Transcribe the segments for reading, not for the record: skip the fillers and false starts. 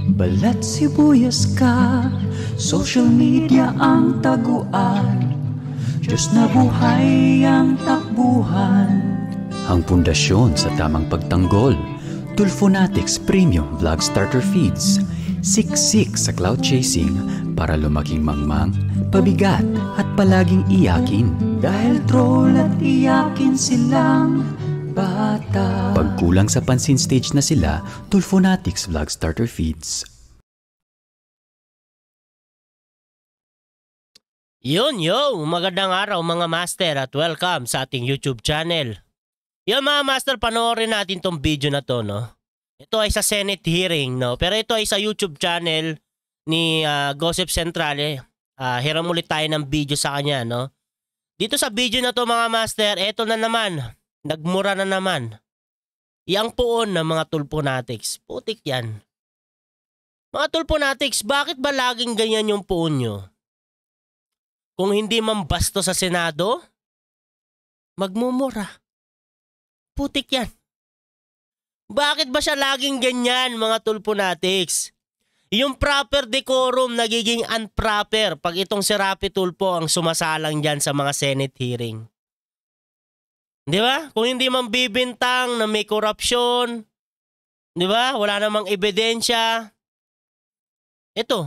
Balat sibuyas ka, social media ang taguan, Diyos na buhay ang takbuhan. Ang pundasyon sa tamang pagtanggol, Tulfonatics Premium Vlog Starter Feeds. Siksik sa cloud chasing para lumaking mangmang, pabigat at palaging iyakin. Dahil troll at iyakin silang bata. Pagkulang sa pansin stage na sila, Tulfonatics Vlog Starter Feeds. Yo, magandang araw mga master at welcome sa ating YouTube channel. Yo mga master, panoorin natin tong video na to, no? Ito ay sa Senate hearing, no? Pero ito ay sa YouTube channel ni Gossip Central. Hiram ulit tayo ng video sa kanya, no? Dito sa video na to mga master, eto na naman. Nagmura na naman. Yang poon ng mga Tulfonatics. Putik yan. Mga Tulfonatics, bakit ba laging ganyan yung poon nyo? Kung hindi mambasto sa Senado, magmumura. Putik yan. Bakit ba siya laging ganyan, mga Tulfonatics? Yung proper decorum nagiging unproper pag itong si Rapi Tulfo ang sumasalang dyan sa mga Senate hearing. Di ba? Kung hindi man bibintang na may korupsyon, di ba? Wala namang ebidensya. Ito,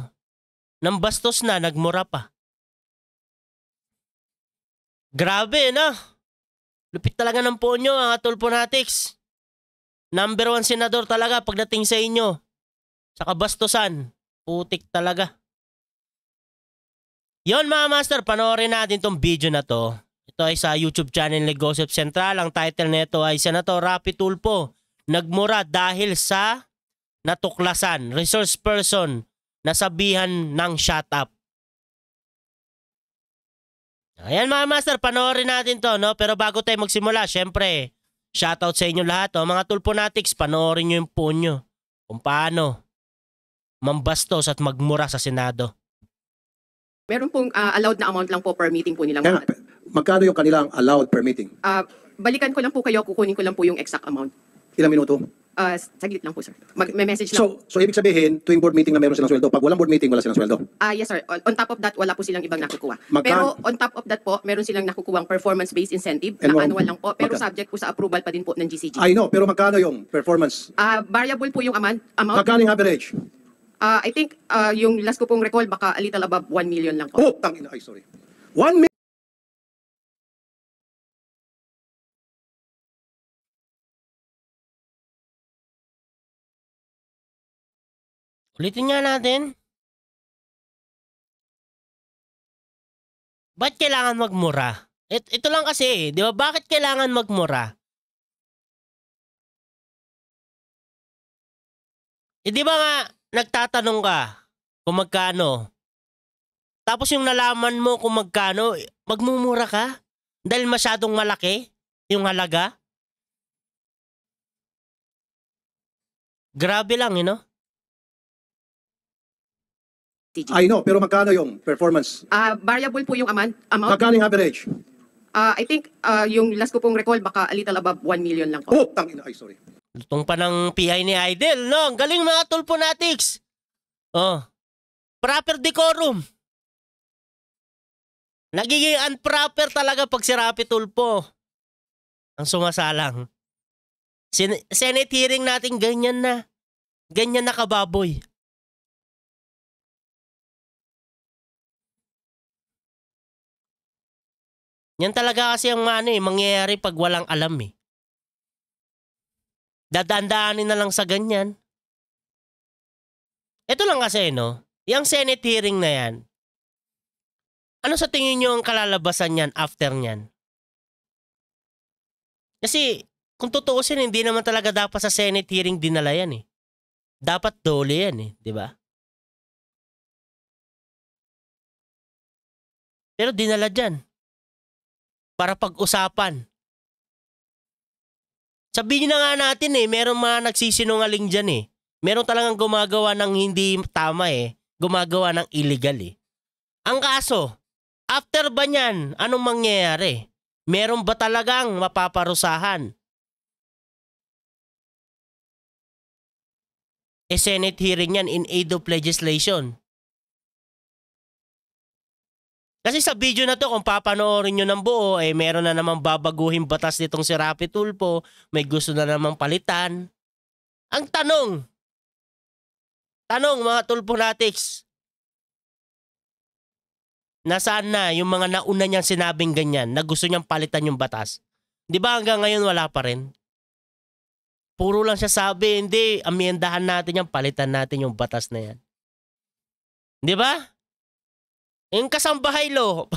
nang bastos na, nagmura pa. Grabe, no? Lupit talaga ng po nyo, mga Tulfonatics. Number 1 senador talaga pagdating sa inyo. Sa kabastusan. Putik talaga. Yon mga master, panoorin natin tong video na to. Ito ay sa YouTube channel ni Gossip Central. Ang title nito ay Senator Rapi Tulfo nagmura dahil sa natuklasan. Resource person nasabihan ng shut up. Ayan mga master, panoorin natin to, no? Pero bago tayo magsimula, syempre, shoutout sa inyo lahat, oh. Mga Tulfonatics, panoorin nyo yung phone nyo. Kung paano mambastos at magmura sa Senado. Meron pong allowed na amount lang po per meeting po nilang Kaya, mga. magkano yung kanilang allowed per meeting? Balikan ko lang po kayo, kukunin ko lang po yung exact amount. Ilang minuto? Saglit lang po, sir. May message lang. So ibig sabihin, tuwing board meeting na meron silang sweldo. Pag walang board meeting, wala silang sweldo. Yes, sir. On top of that, wala po silang ibang nakukuha. Magkano? Pero on top of that po, meron silang nakukuhang performance-based incentive And na annual lang po. Pero magkano? subject po sa approval pa din po ng GCG. I know, pero magkano yung performance? Variable po yung amount. Magkano yung average? I think yung last ko pong recall, baka a little above 1 million lang po. Oh, tangina. Ay, sorry. 1 million. Ulitin nga natin. Ba't kailangan magmura? Ito lang kasi, di ba? Bakit kailangan magmura? Di ba nga, nagtatanong ka kung magkano. Tapos yung nalaman mo kung magkano, magmumura ka? Dahil masyadong malaki yung halaga? Grabe lang, you know? I know, pero magkano yung performance? Variable po yung amount. Magkano yung average? I think yung last ko pong recall, baka a little above 1 million lang po. Oh, tangina. Ay, sorry. Lutong pa ng PI ni Idol, no? Ang galing mga Tulfonatics. Oh. Proper decorum. Nagiging unproper talaga pag si Rapi Tulfo ang sumasalang. Senate hearing natin ganyan na. Ganyan na kababoy. Yan talaga kasi ang mangyayari pag walang alam eh. Dadaan-daanin na lang sa ganyan. Ito lang kasi, no? Yung Senate hearing na yan, ano sa tingin nyo ang kalalabasan yan after nyan? Kasi, kung tutuusin, hindi naman talaga dapat sa Senate hearing dinala yan eh. Dapat dole yan eh, di ba? Pero dinala dyan. Para pag-usapan. Sabihin na nga natin eh, merong mga nagsisinungaling dyan eh. Meron talagang gumagawa ng hindi tama eh. Gumagawa ng illegal eh. Ang kaso, after ba niyan, anong mangyayari? Meron ba talagang mapaparusahan? Senate hearing yan in aid of legislation. Kasi sa video na to, kung papanoorin nyo ng buo, meron na namang babaguhin batas nitong si Rapi Tulfo, may gusto na namang palitan. Ang tanong mga Tulfonatics, nasaan na yung mga nauna niyang sinabing ganyan na gusto niyang palitan yung batas? Di ba hanggang ngayon wala pa rin? Puro lang siya sabi, hindi, amyendahan natin yan, palitan natin yung batas na yan. Di ba? Yung kasambahay law.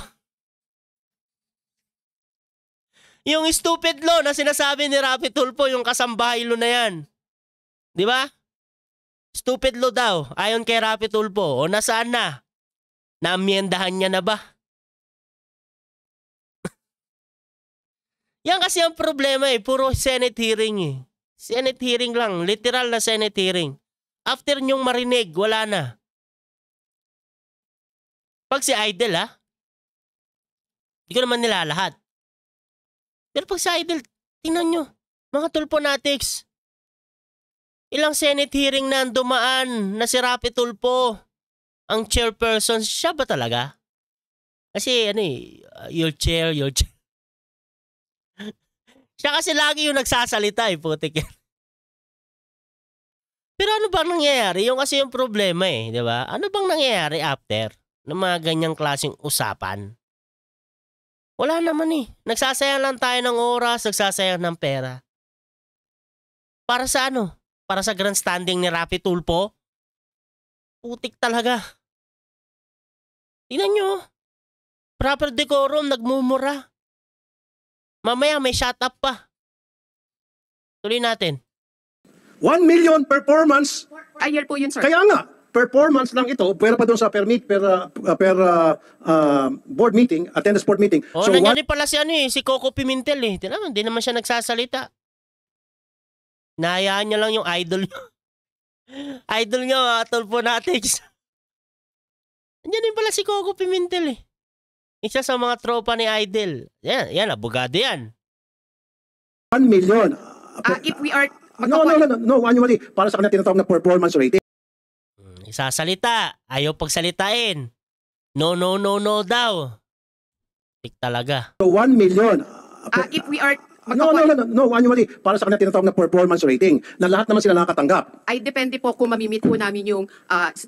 Yung stupid law na sinasabi ni Rapi Tulfo, yung kasambahay law na yan. Di ba? Stupid law daw, ayon kay Rapi Tulfo. O nasaan na? Naamyendahan niya na ba? Yan kasi ang problema puro Senate hearing Senate hearing lang, literal na Senate hearing. After nyong marinig, wala na. Pag si Idol hindi ko naman nilalahat. Pero pag si Idol, tingnan nyo, mga Tulfonatics, ilang Senate hearing na dumaan na si Rapi Tulfo, ang chairperson, siya ba talaga? Kasi your chair. Siya kasi lagi yung nagsasalita putik yan. Pero ano bang nangyayari? Yung kasi yung problema di ba? Ano bang nangyayari after ng mga ganyang klaseng usapan? Wala naman Nagsasayang lang tayo ng oras, nagsasayang ng pera. Para sa ano? Para sa grandstanding ni Rapi Tulfo? Putik talaga. Tingnan nyo. Proper decorum, nagmumura. Mamaya may shut up pa. Tuloy natin. 1 million performance. A year po yun, sir. Kaya nga, performance lang ito, pwera pa doon sa per board meeting, attendance board meeting. So nangyari pala si si Coco Pimentel Tingnan, hindi naman siya nagsasalita. Nahayaan niya lang yung idol niya. Idol niya, Tulfonatics. Nandiyan din pala si Coco Pimentel Isa sa mga tropa ni Idol. Yan, abogado yan. 1 million. If we are... No, annually, para sa kanya tinatawag na performance rating. Isasalita, ayaw pagsalitain. No daw. Tik talaga. So 1 million. If we are... No, annually, para sa kanya tinatawag na performance rating na lahat naman sila nakakatanggap. Ay, depende po kung mamimit po namin yung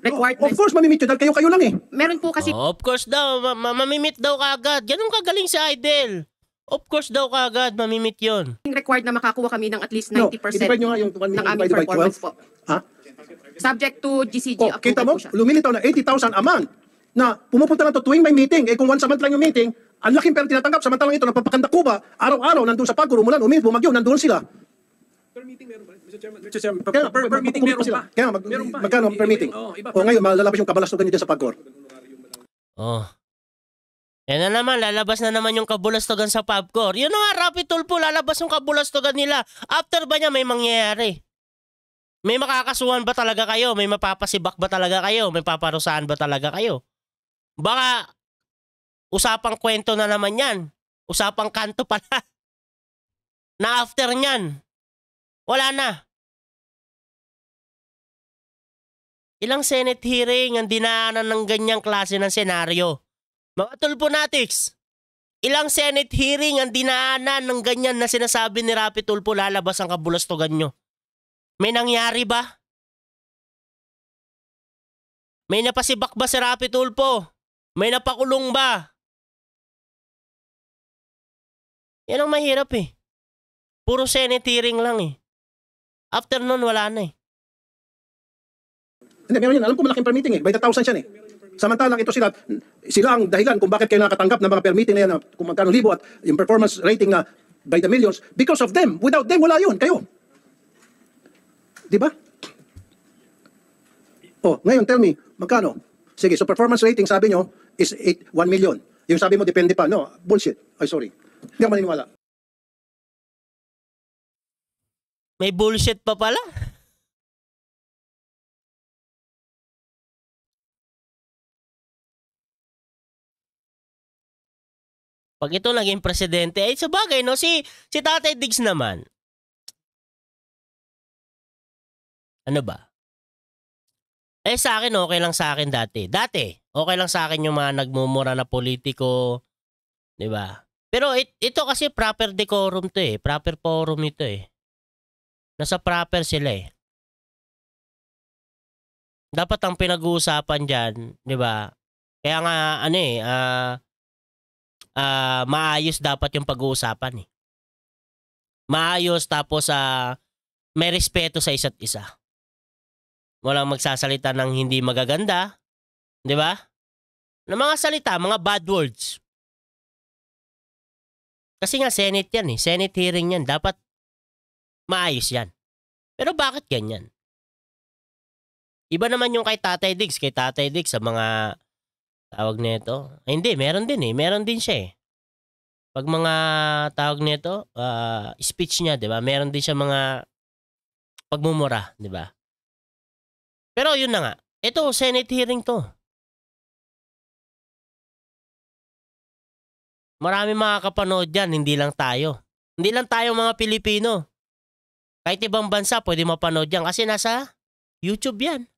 requirements. Of course, mamimit yun dahil kayo lang Meron po kasi... Of course daw, mamimit daw kagad. Ganun kagaling si Idol. Of course daw kagad, mamimit yun. required na makakuha kami ng at least 90% i-divide nyo nga yung 1 million ng aming divided by 12. performance po. Subject to GCG approval Kita mo, po siya. lumilitaw na 80,000 a month na pumupunta lang to tuwing may meeting. Kung once a month lang yung meeting, ang laking pera tinatanggap. Samantalang ito, nagpapakanda Cuba, araw-araw, nandun sa Pagcor, umulan, uminit, bumagyo, nandun sila. Per meeting meron pa rin. Mr. Chairman, Per meeting meron pa. Kaya magkano per meeting? Ngayon, malalabas yung kabalastugan nyo dyan sa Pagcor. Yan na naman, lalabas na naman yung kabulastogan sa Pagcor. Yun na nga, Rapi Tulfo, lalabas yung kabulastogan nila. After ba niya may mangyayari? May makakasuhan ba talaga kayo? May mapapasibak ba talaga kayo? May paparusahan ba talaga kayo? Baka usapang kwento na naman yan. Usapang kanto pala. Na after nyan, wala na. Ilang Senate hearing ang dinaanan ng ganyang klase ng senaryo? Mga Tulfonatics, ilang Senate hearing ang dinaanan ng ganyan na sinasabi ni Rapi Tulfo lalabas ang kabulastogan nyo? May nangyari ba? May napasibak ba si Rapi Tulfo? May napakulong ba? Yan ang mahirap Puro Senate hearing lang After nun, wala na Hindi, meron yan. Alam ko malaking per meeting By the thousands yan Samantalang ito sila ang dahilan kung bakit kayo nakatanggap ng mga per meeting na yan na kung magkano libo at yung performance rating na by the millions because of them. Without them, wala yun. Kayo. Di ba? Ngayon, tell me, magkano? Sige, so performance rating, sabi nyo, is 1 million. Yung sabi mo, depende pa. No, bullshit. Ay, sorry. Hindi ako maniniwala. May bullshit pa pala. Pag ito naging presidente, sa bagay, no? Si Tatay Diggs naman. Ano ba? Eh sa akin, okay lang sa akin dati. Okay lang sa akin yung mga nagmumura na politiko, di ba? Pero ito kasi proper decorum to eh. Proper forum ito eh. Nasa proper sila eh. Dapat ang pinag-uusapan dyan, di ba? Kaya nga, maayos dapat yung pag-uusapan eh. Maayos tapos may respeto sa isa't isa. Walang magsasalita ng hindi magaganda, di ba? Ng mga salita, mga bad words. Kasi nga Senate yan eh. Senate hearing yan. Dapat maayos yan. Pero bakit ganyan? Iba naman yung kay Tatay Diggs. Kay Tatay Diggs sa mga tawag nito. Ay, hindi, meron din eh. Meron din siya eh. Pag mga tawag nito, speech niya, di ba? Meron din siya mga pagmumura, di ba? Pero yun na nga. Ito, Senate hearing to. Marami makakapanood dyan, hindi lang tayo. Hindi lang tayo mga Pilipino. Kahit ibang bansa, pwede mapanood yan kasi nasa YouTube yan.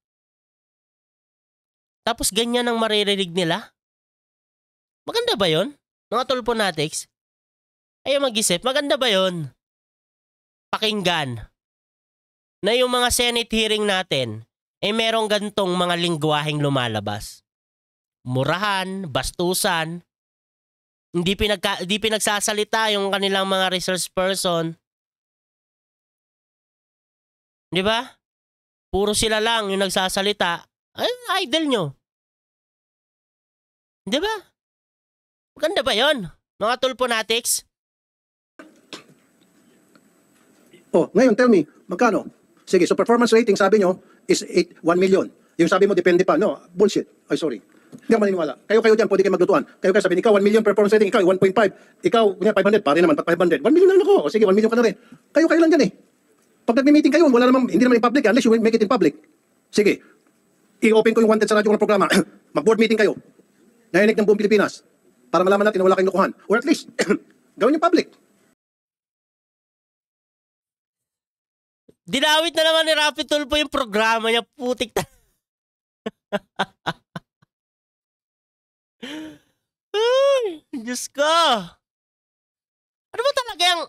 Tapos ganyan ang maririnig nila. Maganda ba yon? Mga tulponatics? Ayaw mag-isip, maganda ba yon? Pakinggan. Na yung mga Senate hearing natin, merong gantong mga lingwaheng lumalabas. Murahan, bastusan, hindi pinagsasalita yung kanilang mga resource person. Di ba? Puro sila lang yung nagsasalita. Ay, idol nyo. Di ba? Maganda ba yon? Mga tulponatics? Oh, ngayon tell me, magkano? Sige, so performance rating sabi nyo is 1 million. Yung sabi mo depende pa. No, bullshit. Ay, sorry. Hindi ako maniniwala. Kayo dyan, pwede kayo magdutuan. Kayo sabi, ikaw 1 million performance rating, ikaw 1.5. Ikaw, 500, pare naman, 500. 1 million na lang ako. O sige, 1 million ka na rin. Kayo lang dyan eh. Pag nag-meeting kayo, wala naman, hindi naman in public unless you make it in public. Sige, i-open ko yung wanted sa radyo ng programa. Mag-board meeting kayo. Nainig ng buong Pilipinas. Para malaman natin na wala kayong lukuhan. Or at least, gawin yung public. Dinawit na naman ni Rapi Tulfo yung programa niya. Putik na. Ay, Diyos ko. Ano ba talaga yung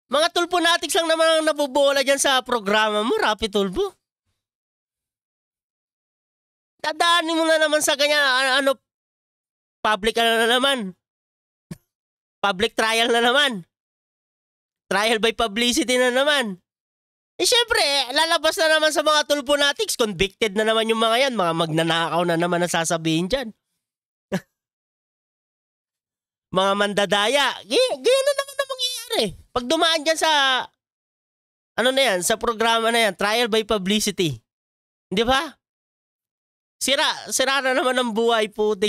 mga tulponatics lang naman ang nabubola dyan sa programa mo, Rapi Tulfo? Dadaanin mo na naman sa ganyan, public na naman. Public trial na naman. Trial by publicity na naman. Eh syempre, lalabas na naman sa mga tulponatics, convicted na naman yung mga yan, mga magnanakaw na naman ang sasabihin dyan. Mga mandadaya, ganyan na naman ang mangyayari. Pag dumaan dyan sa, sa programa na yan, trial by publicity. Di ba? Sira na naman ang buhay, puti.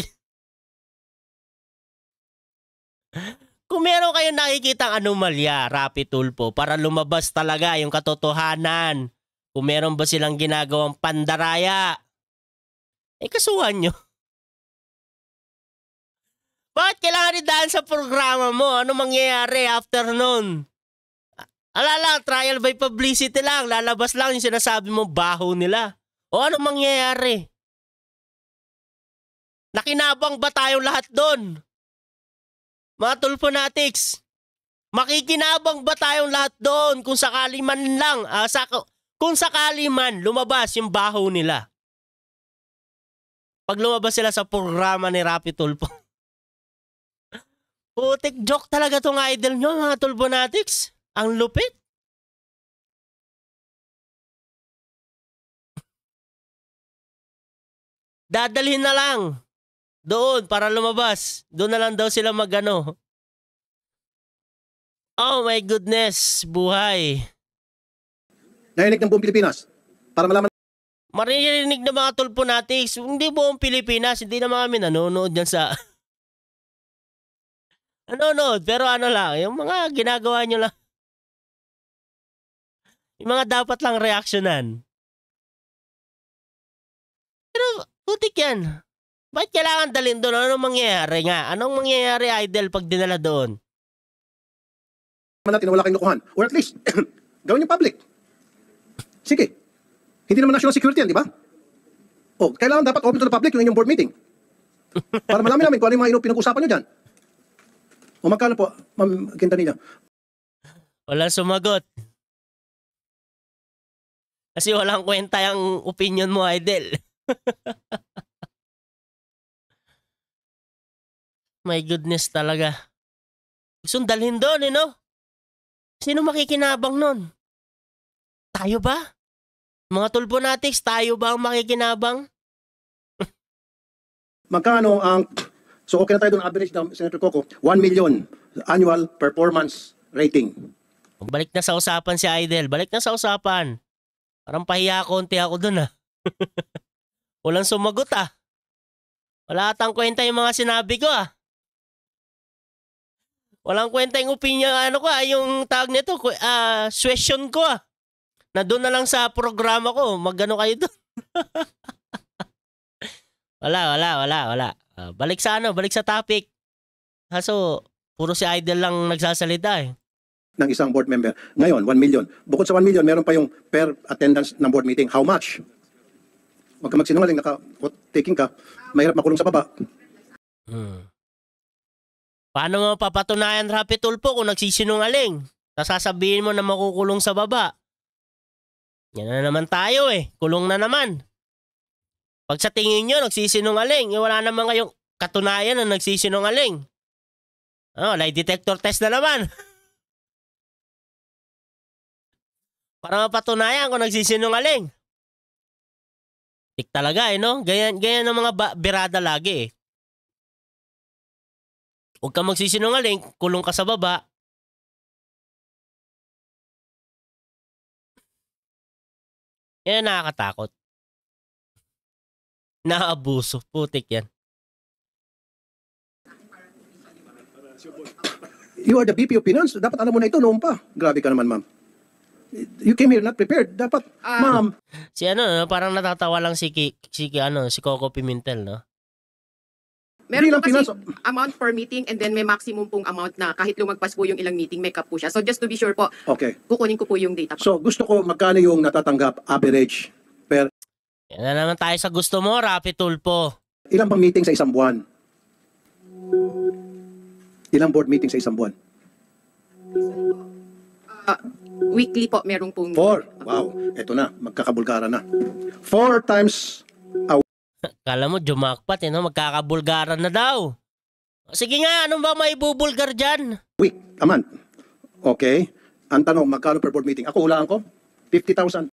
Kung meron kayong nakikitang anomalya, Rapi Tulfo, para lumabas talaga yung katotohanan, kung meron ba silang ginagawang pandaraya, kasuhan nyo. Bakit kailangan idaan sa programa mo? Ano mangyayari after nun? Alala, trial by publicity lang, lalabas lang yung sinasabi mo, baho nila. O ano mangyayari? Nakinabang ba tayong lahat doon? Mga tulponatics, makikinabang ba tayong lahat doon kung sakali man lang, kung sakali man lumabas yung baho nila? Pag lumabas sila sa programa ni Rapi Tulfo. Putik joke talaga tong idol nyo, mga tulponatics. Ang lupit. Dadalhin na lang. Doon, para lumabas. Doon na lang daw sila magano. Oh my goodness, buhay. Nainig ng buong Pilipinas. Para malaman. Maririnig ng mga tulponatics. Hindi buong Pilipinas, hindi naman kami nanonood dyan sa... nanonood, pero lang, yung mga ginagawa nyo lang. Yung mga dapat lang reaksyonan. Pero, putik yan. Bakit kailangan dalhin doon? Anong mangyayari nga? Anong mangyayari, idol, pag dinala doon? Natin na wala kayong lukuhan. Or at least, gawin yung public. Sige. Hindi naman national security yan, di ba? O, kailangan dapat open to the public yung inyong board meeting. Para malaman namin kung ano yung mga pinag-usapan nyo dyan. O magkano po, Ma'am Quintanilla? Walang sumagot. Kasi walang kwenta yung opinion mo, Idol. My goodness talaga. Gusto dalhin doon, no? Sino makikinabang nun? Tayo ba? Mga tulponatics, tayo ba ang makikinabang? Magkano ang, so okay na tayo doon average na, Senator Coco, 1 million annual performance rating. Balik na sa usapan si Idol. Balik na sa usapan. Parang pahiya konti ako doon, ah. Walang sumagot, ah. Wala atang kwenta yung mga sinabi ko, ah. Walang kwenta yung opinion, ano ko, yung tawag nito, question ko, ah. Na doon na lang sa programa ko, magano kayo doon. Wala. Balik sa balik sa topic. Kaso, puro si Idol lang nagsasalita, eh. Ng isang board member. Ngayon, 1 million. Bukod sa 1 million, meron pa yung per attendance ng board meeting. How much? Huwag ka magsinungaling, taking ka, mahirap makulong sa baba. Paano mo papatunayan, Rapi Tulfo, kung nagsisinungaling? Sasabihin mo na makukulong sa baba. Yan na naman tayo, eh. Kulong na naman. Pag sa tingin nyo, nagsisinungaling, wala naman kayong katunayan na nagsisinungaling. Lie detector test na naman. Para mapatunayan kung nagsisinungaling. Tik talaga, no? Ganyan ng mga birada lagi, eh. Huwag ka magsisinungaling, kulong ka sa baba. Yan nakakatakot. Naabuso. Putik yan. You are the VP of Finance. Dapat alam mo na ito noon pa. Grabe ka naman, ma'am. You came here not prepared. Dapat, ma'am. Si parang natatawa lang si Coco Pimentel, no? Meron Bilang po kasi finance- amount per meeting and then may maximum pong amount na kahit lumagpas po yung ilang meeting, may cap po siya. So just to be sure po, Okay. kukunin ko po yung data po. So, gusto ko magkano yung natatanggap average per Yan na naman tayo sa gusto mo, Rapi Tulfo. ilang bang meeting sa isang buwan? Ilang board meeting sa isang buwan? Weekly po, merong pong... 4. Wow. Ito na. Magkakabulgara na. 4 times a Kala mo, jumakpat, no? Magkakabulgaran na daw. Sige nga, anong ba may bubulgar dyan? week. A month. Okay. Ang tanong, magkano per board meeting? Ako, hulaan ko. 50,000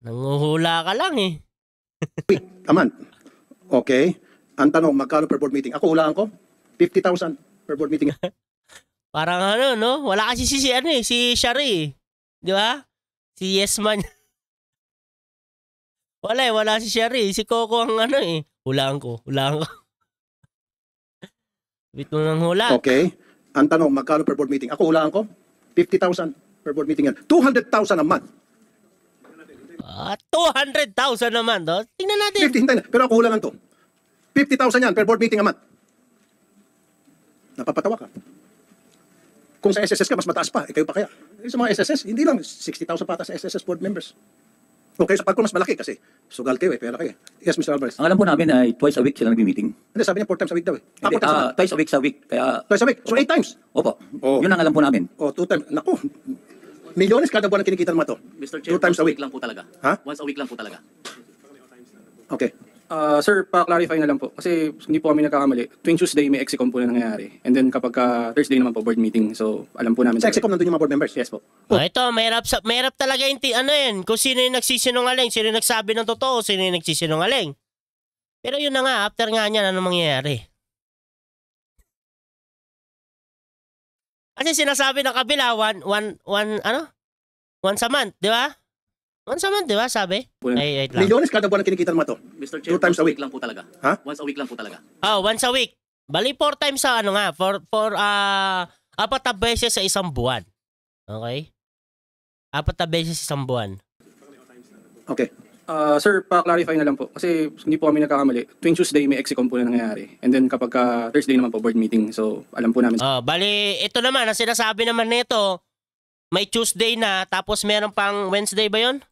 Nanguhula ka lang, eh. a month. Okay. Ang tanong, magkano per board meeting? Ako, hulaan ko. 50,000 per board meeting. Parang no? Wala kasi si Shari, eh. Di ba? Si Yesman. Wala si Shari. Si Coco ang eh. Hulaan ko. Bit mo ng hula. Okay. Ang tanong, magkano per board meeting? Ako, hulaan ko. 50,000 per board meeting yan. 200,000 a month. 200,000 naman, do. Tingnan natin. 50, hindi na. Pero ako hulaan to. 50,000 yan per board meeting a month. Napapatawa ka. Kung sa SSS ka, mas mataas pa. Kayo pa kaya? Sa mga SSS, hindi lang. 60,000 pata sa SSS board members. Okay, sa pagko mas malaki kasi sugal kayo, pera kayo. Yes, Mr. Alvarez. Ang alam po namin ay twice a week sila nag-meeting. Hindi, sabi niya 4 times a week daw eh. Hindi, 4 times a month. twice a week sa week. Kaya, Twice a week. So 8 times. opo. Oh. Yun ang alam po namin. O, 2 times. Naku. Milyones kada buwan ang kinikita naman to. Mr. 2 times a week. lang po talaga. Ha? Once a week lang po talaga. Okay. Sir, pa-clarify na lang po. Kasi hindi po kami nagkakamali. Tuwing Tuesday, may execom po na nangyayari. And then kapag Thursday naman po, board meeting. So, alam po namin. Sa Execom nandun yung mga board members. Yes po. Ito, mahirap talaga yung kung sino yung nagsisinungaling, sino yung nagsabi ng totoo, sino yung nagsisinungaling. Pero yun na nga, after nga niyan, ano mangyayari? Kasi sinasabi ng kabila, once a month, di ba? Once a month, di ba, sabi? Ay, wait lang. Milyones kada buwan ang kinikita naman to. Mr. 2 times a week. lang po talaga. Ha? Once a week lang po talaga. Once a week. Bali, 4 times sa apat na beses sa isang buwan. Okay? 4 na beses sa isang buwan. Okay. Sir, pa-clarify na lang po. Kasi hindi po kami nagkakamali. Tuwing Tuesday, may execom po na nangyayari. And then kapag Thursday naman po, board meeting. So, alam po namin. Bali, ito naman, ang sinasabi naman nito, may Tuesday na, tapos meron pang Wednesday ba yon?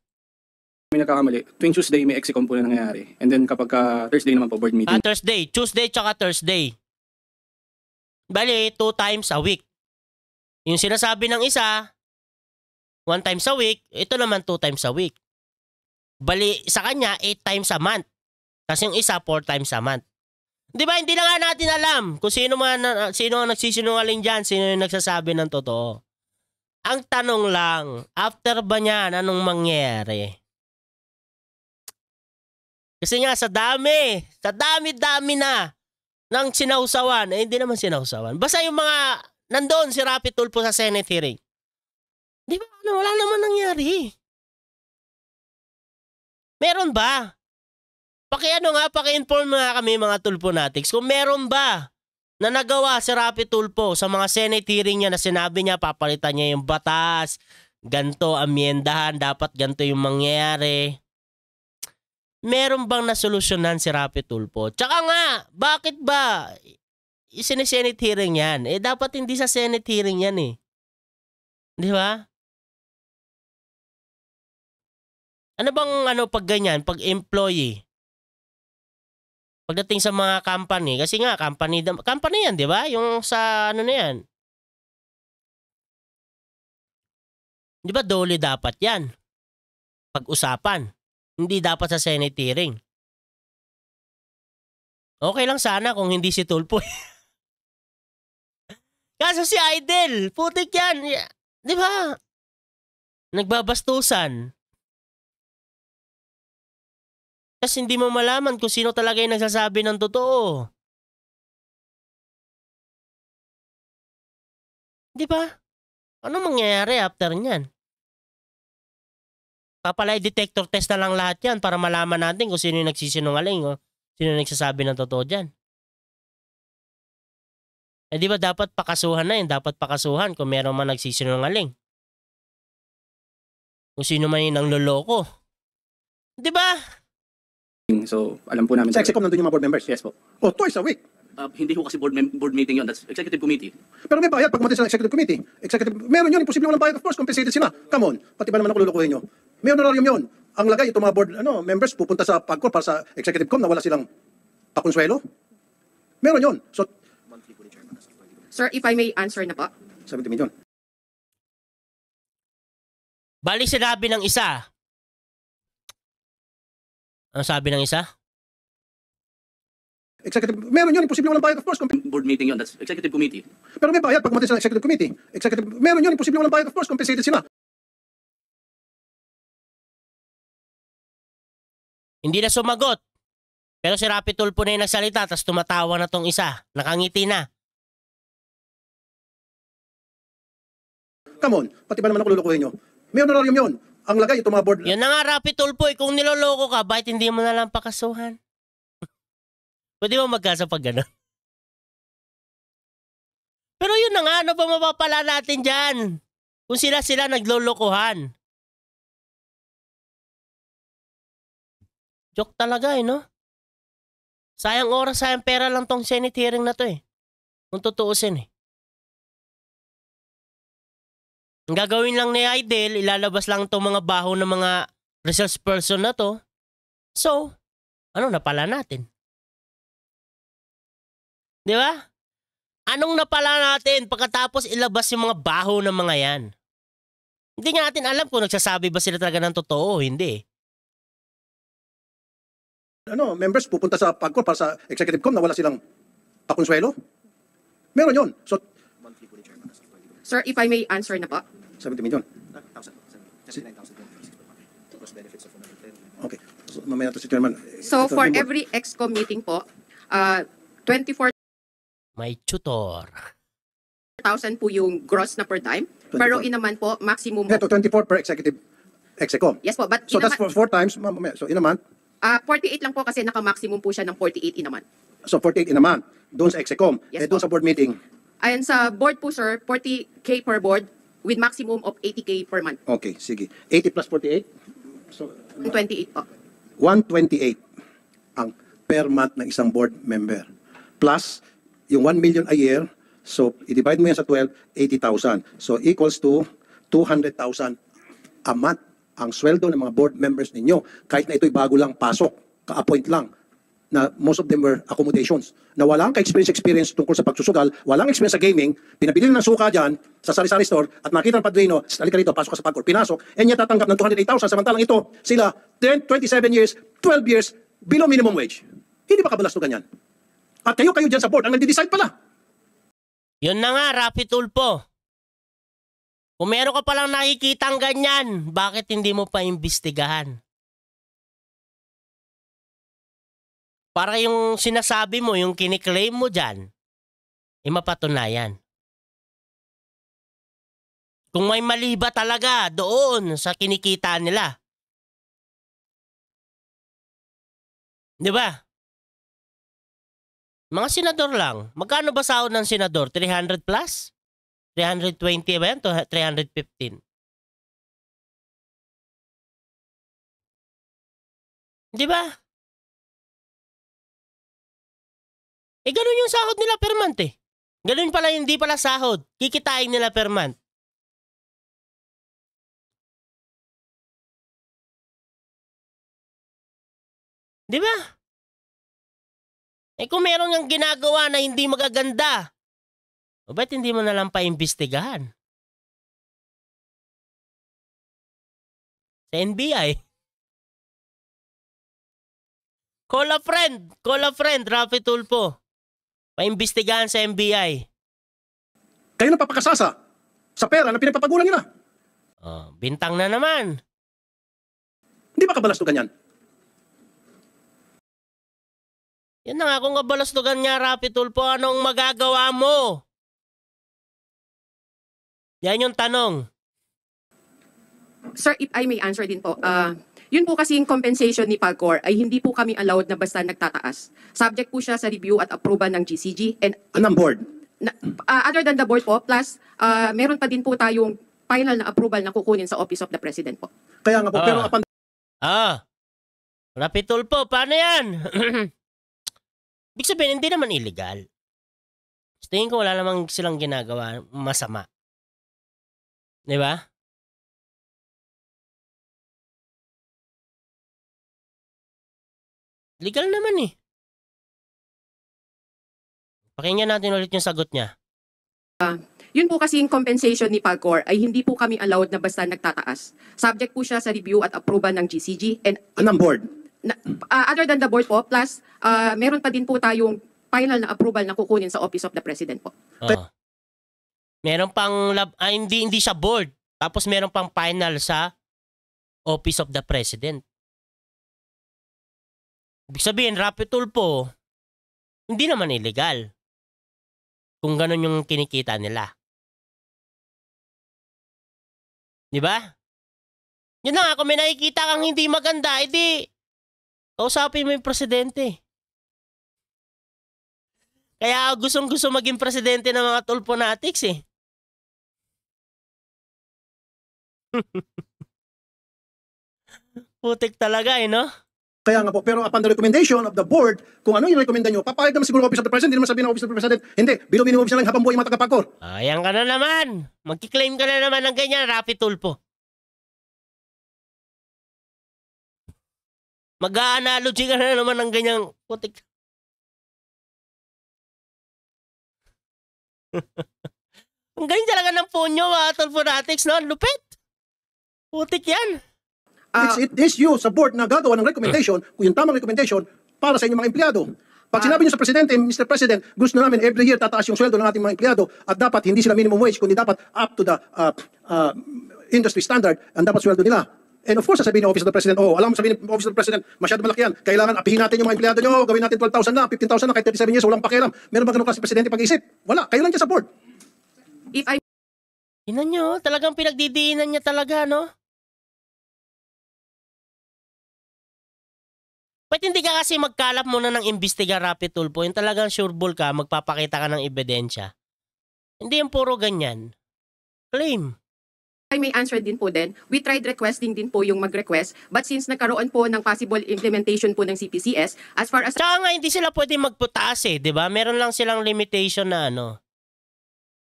May nagkakamali. Tuwing Tuesday may execom po na nangyayari. And then kapag Thursday naman po board meeting. Thursday. Tuesday tsaka Thursday. Bali, 2 times a week. Yung sinasabi ng isa, 1 times a week, ito naman 2 times a week. Bali, sa kanya, 8 times a month. Tapos yung isa, 4 times a month. Di ba, hindi na nga natin alam kung sino ang nagsisinungaling dyan, sino yung nagsasabi ng totoo. Ang tanong lang, after ba niyan, anong mangyayari? Kasi nga, sa dami-dami na ng sinausawan, hindi naman sinausawan. Basta yung mga, nandoon si Rapi Tulfo sa Senate hearing. Di ba, wala naman nangyari. Meron ba? Paki-inform nga kami mga Tulfonatics kung meron ba na nagawa si Rapi Tulfo sa mga Senate hearing niya na sinabi niya papalitan niya yung batas, ganto amyendahan, dapat ganto yung mangyayari. Meron bang nasolusyonan si Rapi Tulfo? Tsaka nga, bakit ba Senate hearing yan? Dapat hindi sa Senate hearing yan eh. Di ba? Ano bang pag ganyan, pag employee? Pagdating sa mga company, kasi nga company yan, di ba? Yung sa na yan. Di ba dole dapat yan? Pag-usapan. Hindi dapat sa Senate hearing. Okay lang sana kung hindi si Tulfo. Kaso si Idol, putik yan. Di ba? Nagbabastusan. Kasi hindi mo malaman kung sino talaga yung nagsasabi ng totoo. Di ba? Ano mangyayari after nyan? Papalay detector test na lang lahat yan para malaman natin kung sino yung nagsisinungaling o sino yung nagsasabi ng totoo dyan. Di ba dapat pakasuhan na yun? Dapat pakasuhan kung meron man nagsisinungaling. Kung sino man yung nangloloko. Di ba? So, alam po namin. Sa EXECOM nandun yung mga board members? Yes po. Oh, twice a week. Hindi ko kasi board meeting yun. That's executive committee. Pero may bayad pag umatin sa executive committee. Meron yun, imposible walang bayad, of course, compensated sila. Come on, pati ba naman ako lulukuhin nyo? May honorarium yun. Ang lagay, itong mga board members pupunta sa PAGCOR para sa executive com na wala silang pakonsuelo. Meron yun. So, Sir, if I may answer na po. 70 million. Bali sinabi ng isa. Ano sabi ng isa? Executive, meron yun, imposible walang bayad, of course. Board meeting yun. That's executive committee. Pero may bayad pag umatin sa executive committee. Meron yun, imposible walang bayad, of course, compensated sila. Hindi na sumagot. Pero si Rapi Tulfo na yung nagsalita tapos tumatawa na tong isa. Nakangiti na. Come on, pati ba naman ako lulukuhin nyo? May honorarium yun. Ang lagay, itong mga board... Yan na nga, Rapi Tulfo. Kung niloloko ka, bakit hindi mo na lang pakasuhan? Pwede mo magkasa pag gano'n? Pero yun na nga, ano ba mapapala natin dyan? Kung sila naglolokohan. Joke talaga no? Sayang oras, sayang pera lang tong Senate hearing na to Kung tutuusin Ang gagawin lang ni Idol, ilalabas lang itong mga baho ng mga resource person na to. So, napala natin? Di ba? Anong napala natin pagkatapos ilabas yung mga baho ng mga yan? Hindi nga natin alam kung nagsasabi ba sila talaga ng totoo o hindi. Members pupunta sa PAGCOR para sa executive com na wala silang pakonsuelo? Meron yun. So, Sir, if I may answer na po. 70 million. Okay. So, mamaya to si Chairman. So, Ito, for yung board. every EXCOM meeting po, 24,000 May tutor. po yung gross na per time. 24. Pero naman po, maximum. Ito, 24 per executive execom. Yes po, but So that's for 4 times. So in a month. 48 lang po kasi naka-maximum po siya ng 48 in a month. So 48 in a month. Doon sa execom. Yes, Doon po. sa board meeting. Ayan sa board po, sir, 40K per board with maximum of 80K per month. Okay, sige. 80 plus 48. So 28 po. 128 ang per month ng isang board member. Plus, yung 1 million a year, so i-divide mo yan sa 12, 80,000. So equals to 200,000 a month ang sweldo ng mga board members ninyo. Kahit na ito'y bago lang pasok, ka-appoint lang, na most of them were accommodations. Na walang ka-experience tungkol sa pagsusugal, walang experience sa gaming, pinabili ng suka dyan sa sari-sari store at nakita ng padrino, halika rito, pasok ka sa pagkor, pinasok, and niya tatanggap ng 208,000, samantalang ito, sila, 10, 27 years, 12 years, below minimum wage. Hindi ba kabalastugan yan? At kayo dyan sa board, ang nagde-decide pala. Yun na nga, Rapi Tulfo. Kung meron ka palang nakikitang ganyan, bakit hindi mo pa imbestigahan? Para yung sinasabi mo, yung kiniklaim mo dyan, mapatunayan. Kung may mali ba talaga doon sa kinikita nila. Di ba? Mga senador lang. Magkano ba sahod ng senador? 300 plus? 320 ba yan? 315. Di ba? Ganun yung sahod nila per month eh. Ganun pala, hindi pala sahod. Kikitain nila per month. Di ba? Kung meron yung ginagawa na hindi magaganda, ba't hindi mo nalang paimbestigahan? Sa NBI. Call a friend, Rapi Tulfo. Paimbestigahan sa NBI. Kayo na papakasasa sa pera na pinagpapagulan nila. Bintang na naman. Hindi ba kabalastugan yan? Yan na nga, kung kabalastugan niya, Rapi Tulfo, anong magagawa mo? Yan yung tanong. Sir, if I may answer din po, yun po kasi yung compensation ni PAGCOR ay hindi po kami allowed na basta nagtataas. Subject po siya sa review at approval ng GCG. And Anong board? other than the board po, plus meron pa din po tayong final na approval na kukunin sa Office of the President po. Kaya nga po, pero upon Rapi Tulfo, paano yan? Ibig sabihin, hindi naman illegal. Tingin ko wala namang silang ginagawa masama. Di ba? Legal naman eh. Pakinggan natin ulit yung sagot niya. Yun po kasi yung compensation ni PAGCOR ay hindi po kami allowed na basta nagtataas. Subject po siya sa review at approval ng GCG. And anong board? other than the board po, plus meron pa din po tayong final na approval na kukunin sa Office of the President po. Meron pang, hindi siya board. Tapos meron pang final sa Office of the President. Ibig sabihin, Rapi Tulfo, hindi naman illegal. Kung ganun yung kinikita nila. Di ba? Yun na nga, kung may nakikita kang hindi maganda, edi, kausapin mo yung presidente. Kaya gustong-gusto maging presidente ng mga Tulfonatics eh. Putik talaga eh, no? Kaya nga po, pero upon the recommendation of the board, kung ano yung recommenda nyo, papayag naman siguro Office of the President, hindi naman sabihin ng Office of the President, hindi, below minimum siya lang habang buhay yung mga taga-PAGCOR. Ayan ka na naman. Magkiklaim ka na naman ng ganyan, Rapi Tulfo. Mag-a-analogy ka na naman ng ganyang putik. Ang galing talaga ng ponyo, mga Tulfonatics, no? Lupit. Putik yan. It is you sa board na gagawa ng recommendation, kung yung tamang recommendation, para sa inyong mga empleyado. Pag sinabi nyo sa Presidente, Mr. President, gusto namin every year tataas yung sweldo ng ating mga empleyado at dapat hindi sila minimum wage, kundi dapat up to the industry standard ang dapat sweldo nila. And of course, sasabihin ng Office of the President, alam mo sabihin ng Office of the President, masyado malaki yan. Kailangan apihin natin yung mga empleyado nyo, gawin natin 12,000 na, 15,000 na, kahit 37 years, walang pakialam. Meron ba ganun klase Presidente pag-isip? Wala, kayo lang dyan sa board. If I Inan nyo, talagang pinagdidiinan niya talaga, no? Ba't hindi ka kasi magkalap muna ng imbestiga, Rapi Tulfo? Yung talagang sureball ka, magpapakita ka ng ebidensya. Hindi yung puro ganyan. Claim. may answer din po din, we tried requesting din po yung mag-request, but since nagkaroon po ng possible implementation po ng CPCS, as far as... Tsaka nga, hindi sila pwede magputaas eh, di ba? Meron lang silang limitation na ano.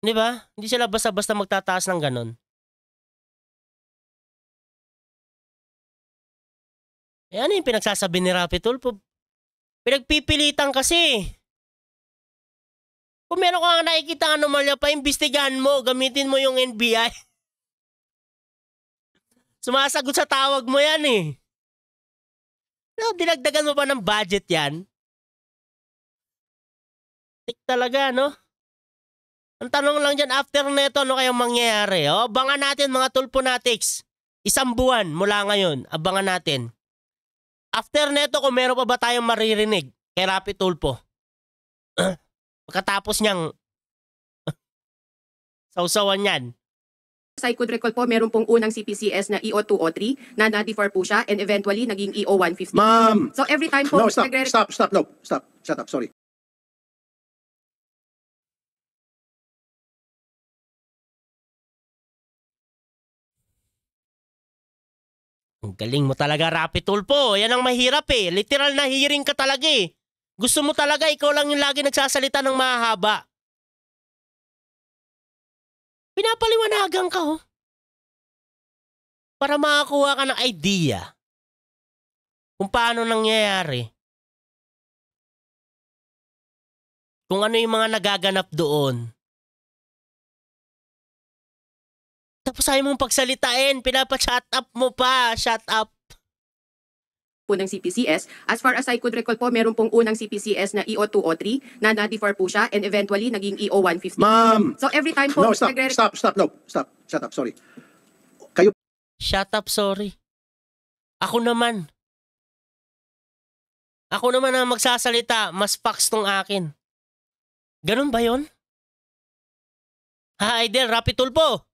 Di ba? Hindi sila basta-basta magtataas ng ganun. Eh ano yung pinagsasabi ni Rapi Tulfo? Pinagpipilitan kasi. Kung meron kang nakikita anomalya pa, imbestigahan mo, gamitin mo yung NBI. Sumasagot sa tawag mo yan eh. No, dinagdagan mo pa ng budget yan. Tik talaga, no? Ang tanong lang dyan, after neto, ano kayang mangyayari? O, abangan natin mga Tulfonatics. 1 buwan mula ngayon, abangan natin. After neto, kung meron pa ba tayong maririnig kay Rapi Tulfo? Pagkatapos niyang sausawan yan. As I could recall po, meron pong unang CPCS na EO203 na na-defer po siya and eventually naging EO150. Ma'am! So every time po, No, stop, no, stop, shut up, sorry. Ang galing mo talaga, Rapi Tulfo. Yan ang mahirap eh. Literal na hearing ka talaga eh. Gusto mo talaga, ikaw lang yung lagi nagsasalita ng mahaba. Pinapaliwanagan ka oh. Para makakuha ka ng idea kung paano nangyayari. Kung ano yung mga nagaganap doon. Tapos ayaw mong pagsalitain, pinapa-shut up mo pa, shut up. po ng CPCS. As far as I could recall po, meron pong unang CPCS na EO203 na na-defer po siya and eventually naging EO150. Ma'am! So every time po, No, stop, shut up, sorry. Kayo Shut up, sorry. Ako naman ang magsasalita, mas facts tong akin. Ganun ba yun? Ha, Idol, Rapi Tulfo?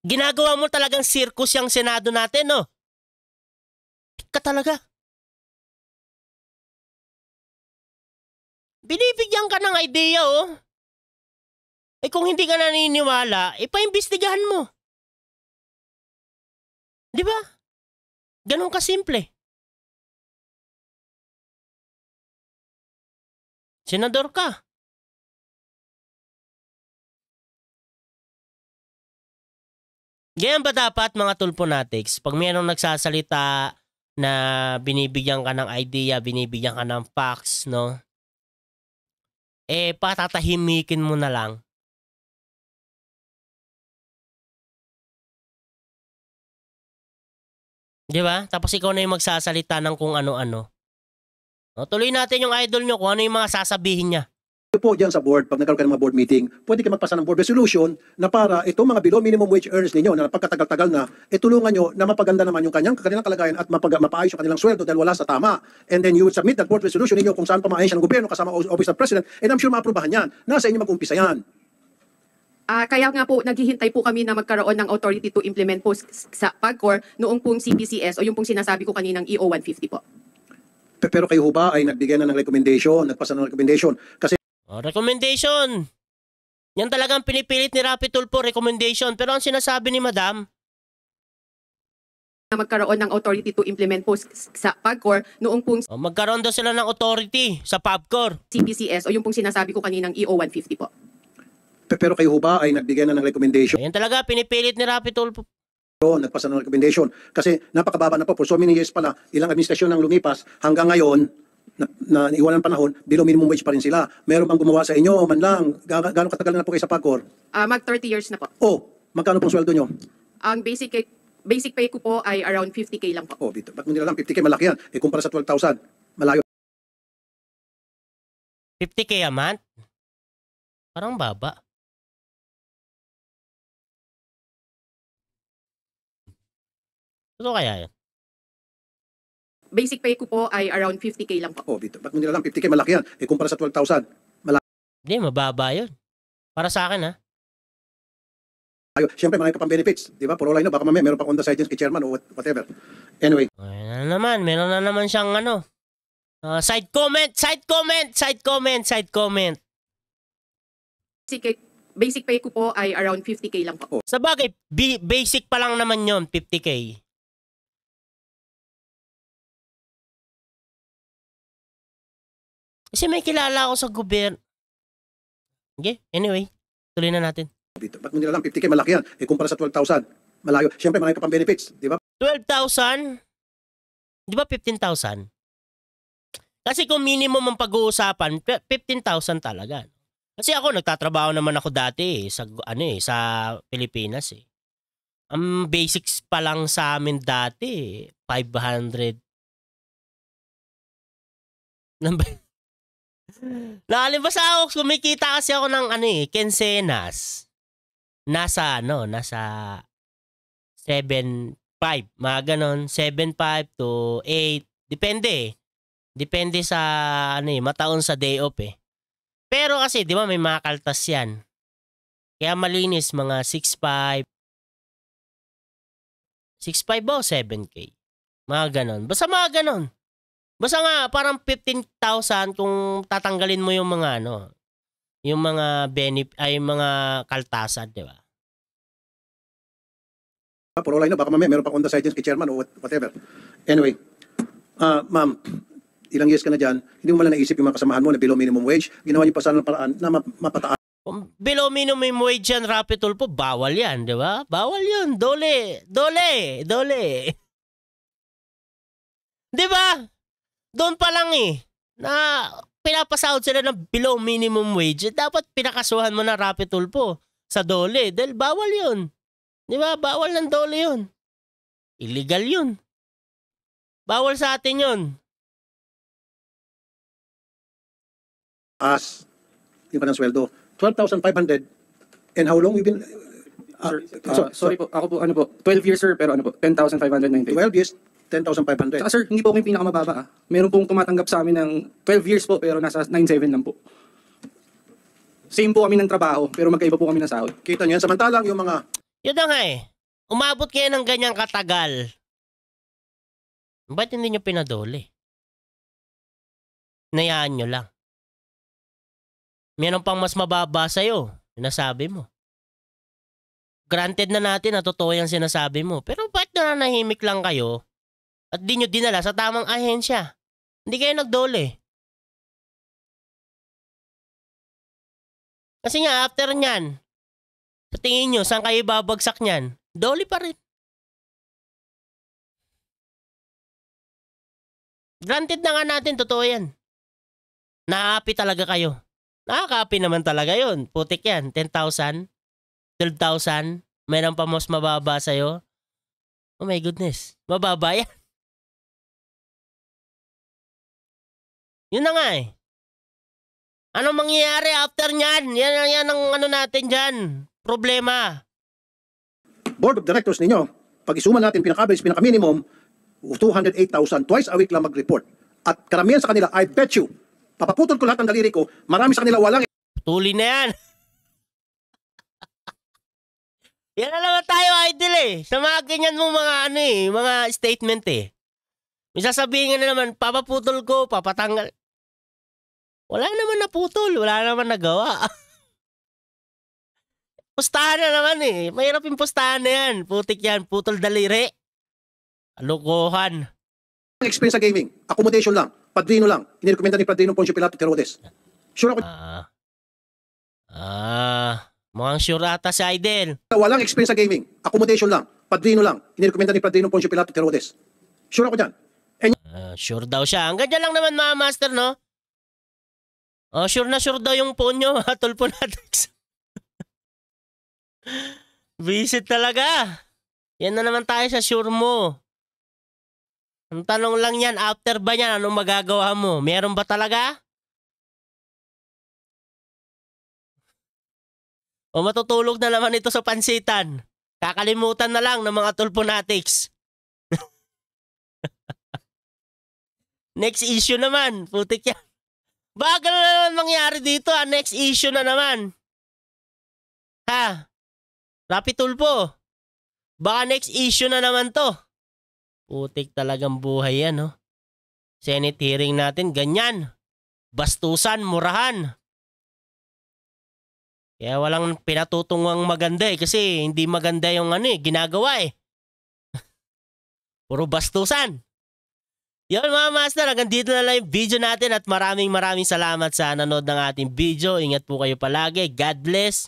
Ginagawa mo talagang circus yung Senado natin, no? Ka talaga. Binibigyan ka ng idea, oh. Eh kung hindi ka naniniwala, ipaimbestigahan mo. Di ba? Ganun kasimple. Senador ka. Ganyan ba dapat mga Tulfonatics? Pag mayroong nagsasalita na binibigyan ka ng idea, binibigyan ka ng facts, no? Eh, patatahimikin mo na lang. Di ba? Tapos ikaw na yung magsasalita ng kung ano-ano. O, tuloy natin yung idol nyo kung ano yung mga sasabihin niya. po dyan sa board, pag nagkaroon ka ng mga board meeting, pwede kayo magpasa ng board resolution na para itong mga below minimum wage earners ninyo na pagkatagal-tagal na, tulungan nyo na mapaganda naman yung kanilang kalagayan at mapaayos yung kanilang sweldo dahil wala sa tama. And then you would submit that board resolution ninyo kung saan pamaayos ng gobyerno kasama Office of President, and I'm sure maaprobahan yan. Nasa inyo mag-umpisa yan. Kaya nga po, naghihintay po kami na magkaroon ng authority to implement po sa PAGCOR noong pong CPCS o yung pong sinasabi ko kaninang EO150 po. Pero kayo ho ba ay nagbigay na ng recommendation, nagpasa ng recommendation? Kasi Recommendation. Yan talagang pinipilit ni Rapi Tulfo, recommendation. Pero ang sinasabi ni Madam, na magkaroon ng authority to implement po sa PAGCOR noong pong magkaroon daw sila ng authority sa PAGCOR. CPCS o yung pong sinasabi ko kaninang EO150 po. pero kayo ho ba ay nagbigay na ng recommendation? Yan talaga pinipilit ni Rapi Tulfo. Nagpasa ng recommendation. Kasi napakababa na po. For so many years pala, ilang administrasyon ang lumipas hanggang ngayon, na iwanan panahon, below minimum wage pa rin sila. Meron bang gumawa sa inyo, man lang, gano'ng katagal na po kayo sa PAGCOR? Mag 30 years na po. Oh, magkano pong sweldo nyo? Ang basic pay ko po ay around 50K lang po. Oh, ba't mo nila lang 50K, malaki yan. Kumpara sa 12,000, malayo. 50K a month? Parang baba. Ano kaya yan? Basic pay ko po ay around 50K lang po. Oh, ba't mo nila lang 50K, malaki yan. Kumpara sa 12,000, Hindi, mababa yun. Para sa akin, ha? malayo. Siyempre, marami pa pang benefits. Di ba? Puro line na, baka mamaya meron pang on the side kay chairman o whatever. Anyway. Ayan na naman, meron na naman siyang ano. Side comment. Basic pay ko po ay around 50K lang po. Sa bagay, basic pa lang naman yon 50K. Kasi may kilala ako sa gobyerno. Okay, anyway, tuloy na natin. Ba't mo nila lang 50K, malaki yan. Kumpara sa 12,000, malayo. Siyempre, marami ka pang benefits, di ba? 12,000? Di ba 15,000? Kasi kung minimum ang pag-uusapan, 15,000 talaga. Kasi ako, nagtatrabaho naman ako dati sa Pilipinas eh. Ang basics pa lang sa amin dati, 500. Nakalimbasan ako, kumikita kasi ako ng Kensenas. Nasa 7.5, mga ganon, 7.5 to 8, depende. Depende sa mataon sa day off eh. Pero kasi, di ba may mga kaltas yan. Kaya malinis, mga 6.5. 6.5 ba o 7K? Mga ganon. Basta mga ganon. Basta nga, parang 15,000 kung tatanggalin mo yung mga yung mga yung mga kaltasan, di ba? Puro line na, baka mamaya meron pang on the side kay chairman o whatever. Anyway, ma'am, ilang years ka na dyan, hindi mo malang naisip yung mga kasamahan mo na below minimum wage, ginawa niyo pa sana ng paraan na mapataas. Kung below minimum wage yan, Rapi Tulfo, bawal yan, di ba? Bawal yun. Dole. Di ba? Doon pa lang na pinapasahod sila ng below minimum wage. Dapat pinakasuhan mo na Rapi Tulfo sa dole. Dahil bawal yun. Di ba? Bawal ng dole yun. Illegal yun. Bawal sa atin yun. Yung kanang sweldo, 12,500. And how long you've been? Sorry po, ako po, 12 years sir, pero 10,590. 12 years, 10,500. Saka sir, hindi po kami pinakamababa. Meron pong tumatanggap sa amin ng 12 years po, pero nasa 9,700 lang po. Same po kami ng trabaho, pero magkaiba po kami ng sahod. Kita niyo yan, samantalang yung mga... Yun na nga umabot kayo ng ganyang katagal. Ba't hindi nyo pinadole? Nayaan nyo lang. Meron pang mas mababa sa'yo. Sinasabi mo. Granted na natin na totoo yung sinasabi mo. Pero ba't nananahimik lang kayo at di nyo dinala sa tamang ahensya? Hindi kayo nagdole. Kasi nga, after nyan, sa tingin nyo, saan kayo babagsak nyan? Dole pa rin. Granted na nga natin, totoo yan. Naapi talaga kayo. Nakaka-happy naman talaga yun. Putik yan. 10,000, 12,000. Mayroon pa mas mababa sa'yo. Oh my goodness. Mababa yan. Yun na nga Anong mangyayari after nyan? Yan ang natin dyan. Problema. Board of Directors ninyo, pag isuman natin pinaka-average, pinaka-minimum, 208,000. Twice a week lang mag-report. At karamihan sa kanila, I bet you, papaputol ko lahat ng daliri ko, marami sa kanila walang... Tuli na yan. Yan na naman tayo, idol Sa mga ganyan mo mga mga statement May sasabihin na naman, papaputol ko, papatanggal. Wala naman naputol, wala naman nagawa. Pustahan na naman Mahirap yung pustahan na yan. Putik yan, putol daliri. Alukohan. Experience sa gaming, accommodation lang, padrino lang, inirekomenda ni Padrino Poncio Pilato Herodes. Sure ako, mukhang sure ata si Idol. walang experience sa gaming, accommodation lang, padrino lang, inirekomenda ni Padrino Poncio Pilato Herodes. Sure ako dyan. Sure daw siya. Hanggang dyan lang naman mga master, no? Sure na sure daw yung phone nyo, Tulfo natin. Visit talaga. Yan na naman tayo sa sure mo. Ang tanong lang yan, after ba yan, anong magagawa mo? Meron ba talaga? O matutulog na naman ito sa pansitan? Kakalimutan na lang ng mga Tulfonatics. Next issue naman, putik yan. Baka na naman mangyari dito, next issue na naman. Rapi Tulfo. Baka next issue na naman to. Putik talagang buhay yan, Senate hearing natin, ganyan. Bastusan, murahan. Kaya walang pinatutungwang maganda kasi hindi maganda yung ginagawa Puro bastusan. Yun mga master, hanggang dito na lang yung video natin at maraming salamat sa nanood ng ating video. Ingat po kayo palagi. God bless.